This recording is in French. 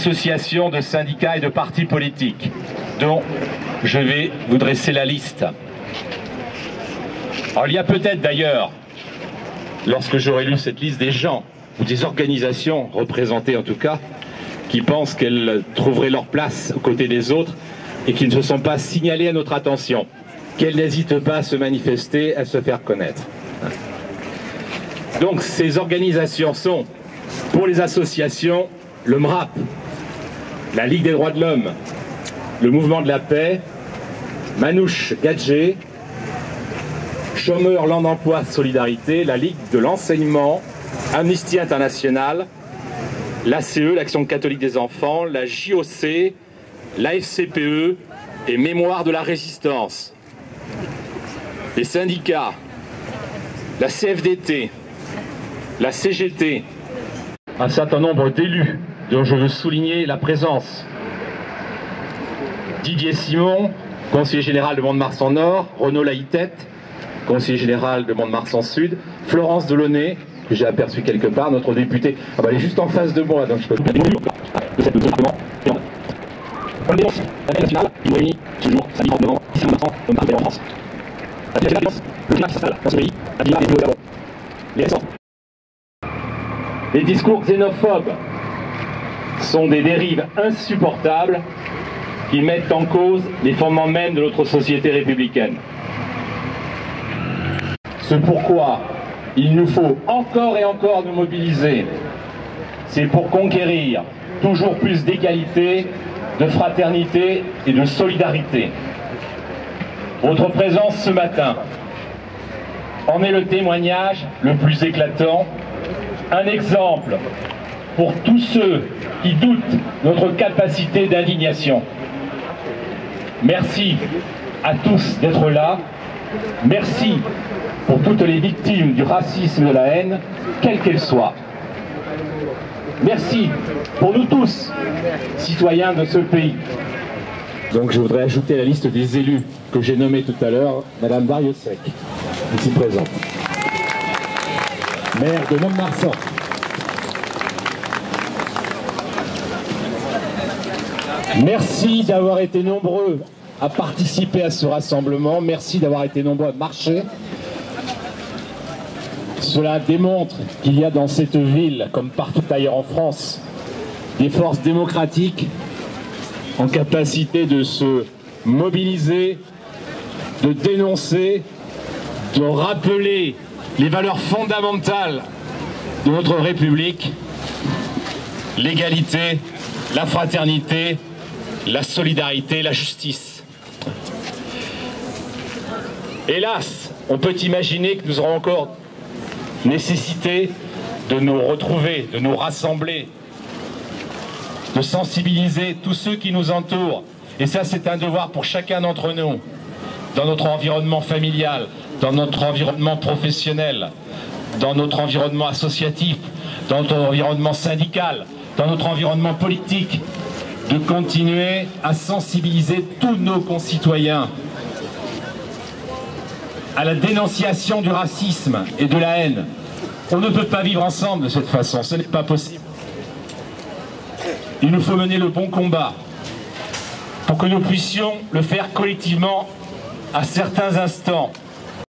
d'associations, de syndicats et de partis politiques, dont je vais vous dresser la liste. Alors il y a peut-être d'ailleurs, lorsque j'aurai lu cette liste, des gens ou des organisations représentées en tout cas, qui pensent qu'elles trouveraient leur place aux côtés des autres et qui ne se sont pas signalées à notre attention, qu'elles n'hésitent pas à se manifester, à se faire connaître. Donc ces organisations sont, pour les associations, le MRAP, la Ligue des droits de l'homme, le Mouvement de la paix, Manouche Gadget, Chômeurs, Land d'emploi, Solidarité, la Ligue de l'enseignement, Amnesty International, l'ACE, l'Action catholique des enfants, la JOC, l'AFCPE et Mémoire de la résistance, les syndicats, la CFDT, la CGT, un certain nombre d'élus dont je veux souligner la présence. Didier Simon, conseiller général de Mont-de-Marsan-Nord, Renaud Laïtette, conseiller général de Mont-de-Marsan Sud, Florence Delaunay, que j'ai aperçu quelque part, notre députée, elle est juste en face de moi, donc je peux pas dire de cette document. Comme dénonce la Fête nationale, il nous réunit ce jour, samedi 30 novembre, ici à Mont-de-Marsan, comme partout en France. La Fête nationale, le climat qui s'installe dans ce pays, la climat des feux les récents. Les discours xénophobes sont des dérives insupportables qui mettent en cause les fondements mêmes de notre société républicaine. Ce pourquoi il nous faut encore et encore nous mobiliser, c'est pour conquérir toujours plus d'égalité, de fraternité et de solidarité. Votre présence ce matin en est le témoignage le plus éclatant, un exemple pour tous ceux qui doutent de notre capacité d'indignation. Merci à tous d'être là. Merci pour toutes les victimes du racisme et de la haine, quelles qu'elles soient. Merci pour nous tous, citoyens de ce pays. Donc je voudrais ajouter à la liste des élus que j'ai nommés tout à l'heure, Madame Dariussec, ici présente, maire de Mont-de-Marsan. Merci d'avoir été nombreux à participer à ce rassemblement. Merci d'avoir été nombreux à marcher. Cela démontre qu'il y a dans cette ville, comme partout ailleurs en France, des forces démocratiques en capacité de se mobiliser, de dénoncer, de rappeler les valeurs fondamentales de notre République, l'égalité, la fraternité, la solidarité, la justice. Hélas, on peut imaginer que nous aurons encore nécessité de nous retrouver, de nous rassembler, de sensibiliser tous ceux qui nous entourent. Et ça, c'est un devoir pour chacun d'entre nous, dans notre environnement familial, dans notre environnement professionnel, dans notre environnement associatif, dans notre environnement syndical, dans notre environnement politique, de continuer à sensibiliser tous nos concitoyens à la dénonciation du racisme et de la haine. On ne peut pas vivre ensemble de cette façon, ce n'est pas possible. Il nous faut mener le bon combat pour que nous puissions le faire collectivement à certains instants,